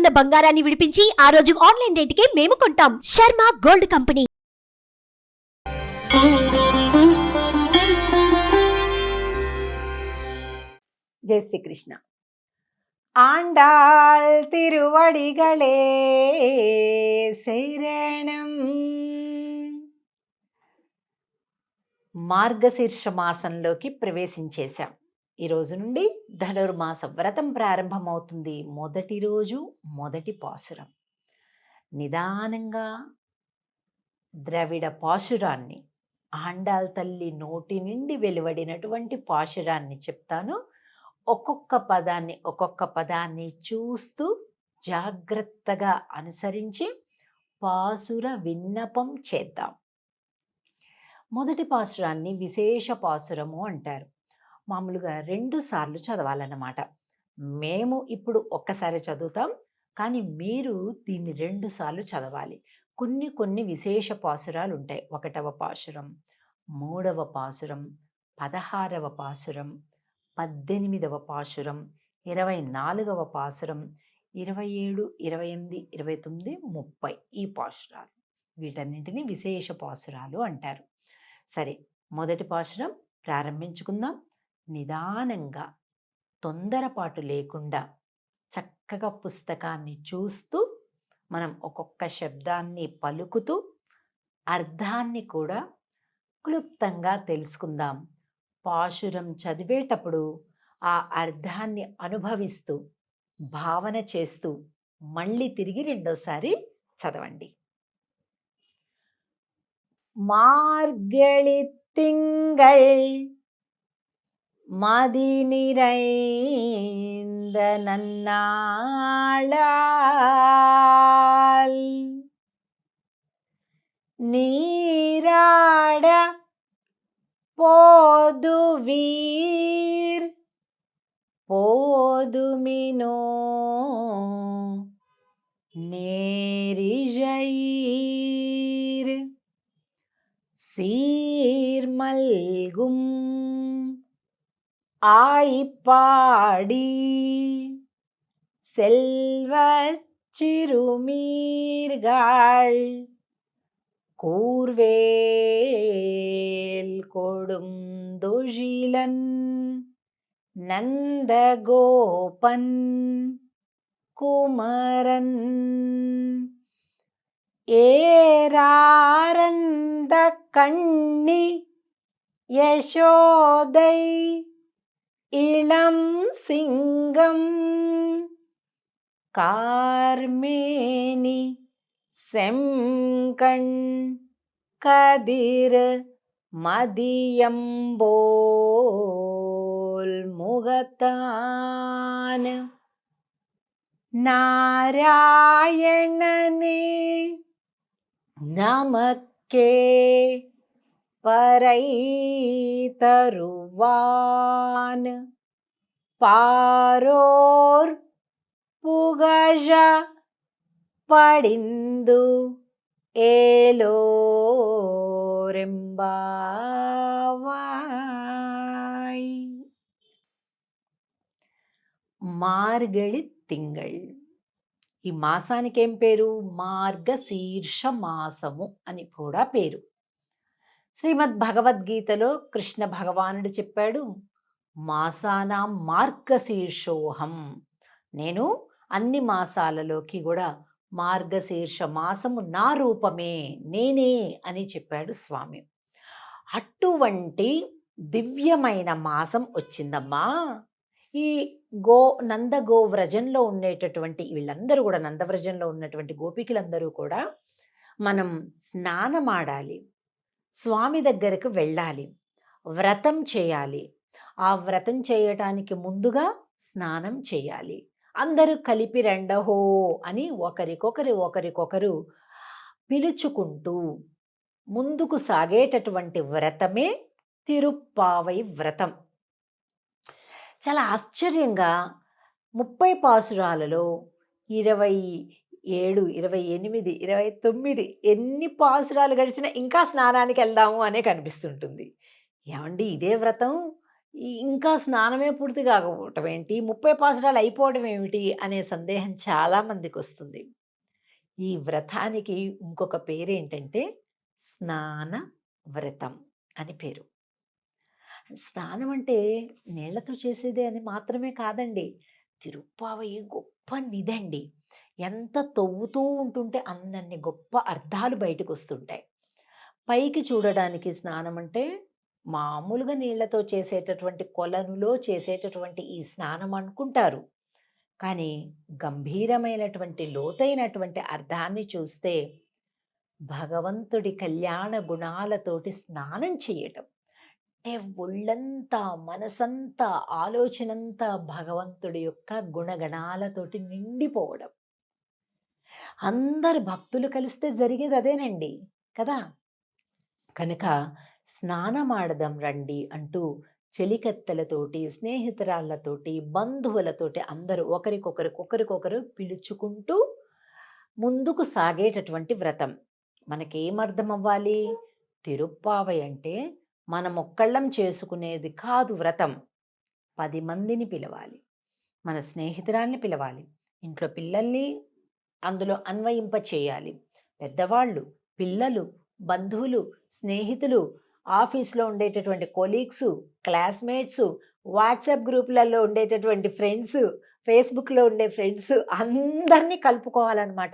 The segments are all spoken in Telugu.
ఉన్న బంగారాన్ని విడిపించి ఆ రోజు ఆన్లైన్ రేటుకే మేము కొంటాం. Sharma gold company. జై శ్రీకృష్ణ. ఆండాళ్ తిరువడిగళే శరణం. మార్గశీర్ష మాసంలోకి ప్రవేశించేశాం. ఈ రోజు నుండి ధనుర్మాస వ్రతం ప్రారంభమవుతుంది. మొదటి రోజు మొదటి పాశురం. నిదానంగా ద్రవిడ పాశురాన్ని, ఆండాళ్ తల్లి నోటి నుండి వెలువడినటువంటి పాశురాన్ని చెప్తాను. ఒక్కొక్క పదాన్ని చూస్తూ జాగ్రత్తగా అనుసరించి పాసుర విన్నపం చేద్దాం. మొదటి పాసురాన్ని విశేష పాసురము అంటారు. మామూలుగా 2 సార్లు చదవాలన్నమాట. మేము ఇప్పుడు ఒక్కసారి చదువుతాం, కానీ మీరు దీన్ని 2 సార్లు చదవాలి. కొన్ని విశేష పాసురాలు ఉంటాయి. 1వ పాసురం, 3వ పాసురం, 16వ పాసురం, 18వ పాసురం, 24వ పాసురం, 27, 28, 29, 30 ఈ పాసురాలు. వీటన్నింటినీ విశేష పాసురాలు అంటారు. సరే, మొదటి పాసురం ప్రారంభించుకుందాం. నిదానంగా, తొందరపాటు లేకుండా చక్కగా పుస్తకాన్ని చూస్తూ మనం ఒక్కొక్క శబ్దాన్ని పలుకుతూ అర్థాన్ని కూడా క్లుప్తంగా తెలుసుకుందాం. పాశురం చదివేటప్పుడు ఆ అర్థాన్ని అనుభవిస్తూ, భావన చేస్తూ మళ్ళీ తిరిగి రెండోసారి చదవండి. మార్గళి తింగళ్ மதி நிறைந்த நன்னாளால் நீராட போதுவீர் போதுமினோ நேரிழையீர் சீர்மல்கும் ஆய்ப்பாடி செல்வச் சிறுமீர்கள் கூர்வேல் கொடுந்தொழிலன் நந்தகோபன் குமரன் ஏராரந்த கண்ணி யசோதை இளம் சிங்கம் கார்மேனி செம்கண் கதிர் மதியம்போல் முகத்தான் நாராயணனே நமக்கே பறை தருவான் பாரோர் புகழ படிந்து ஏலோரெம்பாவாய். మార్గళి తింగళ్. ఈ మాసానికి ఏం పేరు? మార్గశీర్ష మాసము అని కూడా పేరు. శ్రీమద్ భగవద్గీతలో కృష్ణ భగవానుడు చెప్పాడు, మాసానాం మార్గశీర్షోహం. నేను అన్ని మాసాలలోకి కూడా మార్గశీర్ష మాసము నా రూపమే, నేనే అని చెప్పాడు స్వామి. అటువంటి దివ్యమైన మాసం వచ్చిందమ్మా. ఈ నందగో వ్రజంలో ఉండేటటువంటి వీళ్ళందరూ కూడా, నందవ్రజంలో ఉన్నటువంటి గోపికలందరూ కూడా మనం స్నానమాడాలి, స్వామి దగ్గరకు వెళ్ళాలి, వ్రతం చేయాలి. ఆ వ్రతం చేయటానికి ముందుగా స్నానం చేయాలి. అందరూ కలిపి రెండహో అని ఒకరికొకరు పిలుచుకుంటూ ముందుకు సాగేటటువంటి వ్రతమే తిరుప్పావై వ్రతం. చాలా ఆశ్చర్యంగా 30 పాసురాలలో 27, 28, 29 ఎన్ని పాసురాలు గడిచినా ఇంకా స్నానానికి వెళ్దాము అనే కనిపిస్తుంటుంది. ఏమండి, ఇదే వ్రతం ఇంకా స్నానమే పూర్తి కాకపోవటం ఏంటి? 30 పాసురాలు అయిపోవడం ఏమిటి? అనే సందేహం చాలా మందికొస్తుంది. ఈ వ్రతానికి ఇంకొక పేరేంటంటే స్నాన వ్రతం అని పేరు. స్నానం అంటే నీళ్లతో చేసేదే అని మాత్రమే కాదండి. తిరుప్పావై గొప్ప నిధండి. ఎంత తవ్వుతూ ఉంటుంటే అన్నన్ని గొప్ప అర్థాలు బయటకొస్తుంటాయి. పైకి చూడడానికి స్నానం అంటే మామూలుగా నీళ్లతో చేసేటటువంటి కొలనులో చేసేటటువంటి ఈ స్నానం అనుకుంటారు. కానీ గంభీరమైనటువంటి లోతైనటువంటి అర్థాన్ని చూస్తే భగవంతుడి కళ్యాణ గుణాలతోటి స్నానం చేయటం. అంటే ఒళ్ళంతా, మనసంతా, ఆలోచనంతా భగవంతుడి యొక్క గుణగణాలతోటి నిండిపోవడం. అందరు భక్తులు కలిస్తే జరిగేది అదేనండి కదా! కనుక స్నానమాడదాం రండి అంటూ చెలికత్తెలతోటి, స్నేహితురాళ్ళతోటి, బంధువులతోటి అందరూ ఒకరికొకరు పిలుచుకుంటూ ముందుకు సాగేటటువంటి వ్రతం. మనకేమర్థం అవ్వాలి? తిరుప్పావై అంటే మనమొక్కళ్ళం చేసుకునేది కాదు వ్రతం. 10 మందిని పిలవాలి. మన స్నేహితురాల్ని పిలవాలి. ఇంట్లో పిల్లల్ని అందులో అన్వయింప చేయాలి. పెద్దవాళ్ళు, పిల్లలు, బంధువులు, స్నేహితులు, ఆఫీస్‌లో ఉండేటటువంటి కొలీగ్సు, క్లాస్‌మేట్సు, వాట్సాప్ గ్రూపులలో ఉండేటటువంటి ఫ్రెండ్సు, ఫేస్‌బుక్‌లో ఉండే ఫ్రెండ్సు అందరినీ కలుపుకోవాలనమాట.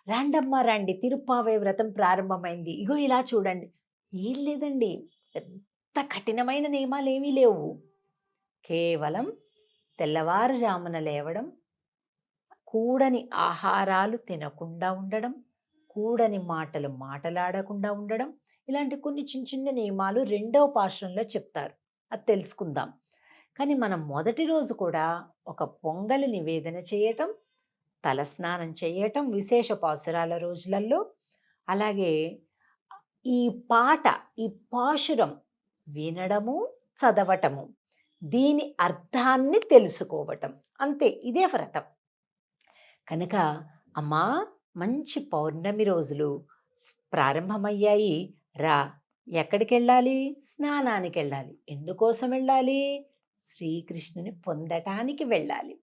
రండమ్మా రండి, తిరుప్పావై వ్రతం ప్రారంభమైంది. ఇగో ఇలా చూడండి. ఏం లేదండి. పెద్ద కఠినమైన నియమాలేమీ లేవు. కేవలం తెల్లవారుజామున లేవడం, కూడని ఆహారాలు తినకుండా ఉండడం, కూడని మాటలు మాటలాడకుండా ఉండడం, ఇలాంటి కొన్ని చిన్న నియమాలు రెండవ పాశురంలో చెప్తారు. అది తెలుసుకుందాం. కానీ మనం మొదటి రోజు కూడా ఒక పొంగలి నివేదన చేయటం, తలస్నానం చేయటం విశేష పాశురాల రోజులలో, అలాగే ఈ పాశురం వినడము, చదవటము, దీని అర్థాన్ని తెలుసుకోవటం. అంతే, ఇదే వ్రతం. కనుక అమ్మా, మంచి పౌర్ణమి రోజులు ప్రారంభమయ్యాయి. రా, ఎక్కడికెళ్ళాలి? స్నానానికెళ్ళాలి. ఎందుకోసం వెళ్ళాలి? శ్రీకృష్ణుని పొందటానికి వెళ్ళాలి.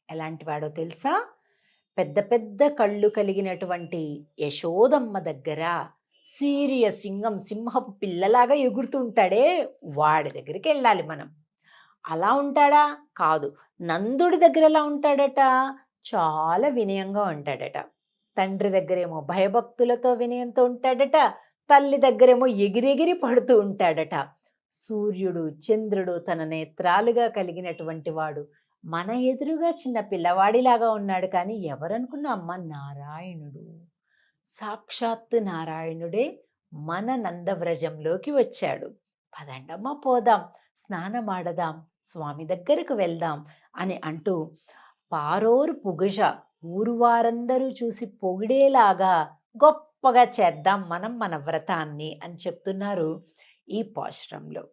ఎలాంటి వాడో తెలుసా? పెద్ద పెద్ద కళ్ళు కలిగినటువంటి యశోదమ్మ దగ్గర సింహపు పిల్లలాగా ఎగురుతూ ఉంటాడే, వాడి దగ్గరికి వెళ్ళాలి మనం. అలా ఉంటాడా? కాదు. నందుడి దగ్గర ఎలా ఉంటాడట? చాలా వినయంగా ఉంటాడట. తండ్రి దగ్గరేమో భయభక్తులతో వినయంతో ఉంటాడట. తల్లి దగ్గరేమో ఎగిరెగిరి పడుతూ ఉంటాడట. సూర్యుడు, చంద్రుడు తన నేత్రాలుగా కలిగినటువంటి వాడు మన ఎదురుగా చిన్న పిల్లవాడిలాగా ఉన్నాడు. కానీ ఎవరనుకున్న అమ్మ, నారాయణుడు, సాక్షాత్తు నారాయణుడే మన నందవ్రజంలోకి వచ్చాడు. పదండమ్మ పోదాం, స్నానమాడదాం, స్వామి దగ్గరకు వెళ్దాం అని అంటూ పారోరు పుగజ, ఊరు వారందరూ చూసి పొగిడేలాగా గొప్పగా చేద్దాం మనం మన వ్రతాన్ని అని చెప్తున్నారు ఈ పాశురంలో.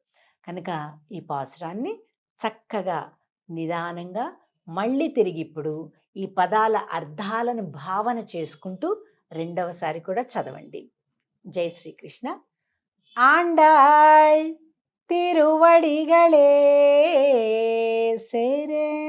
కనుక ఈ పాశురాన్ని చక్కగా నిదానంగా మళ్ళీ తిరిగి ఇప్పుడు ఈ పదాల అర్థాలను భావన చేసుకుంటూ రెండవసారి కూడా చదవండి. జై శ్రీకృష్ణ. ఆండాళ్ తిరువడిగళే శరణ్.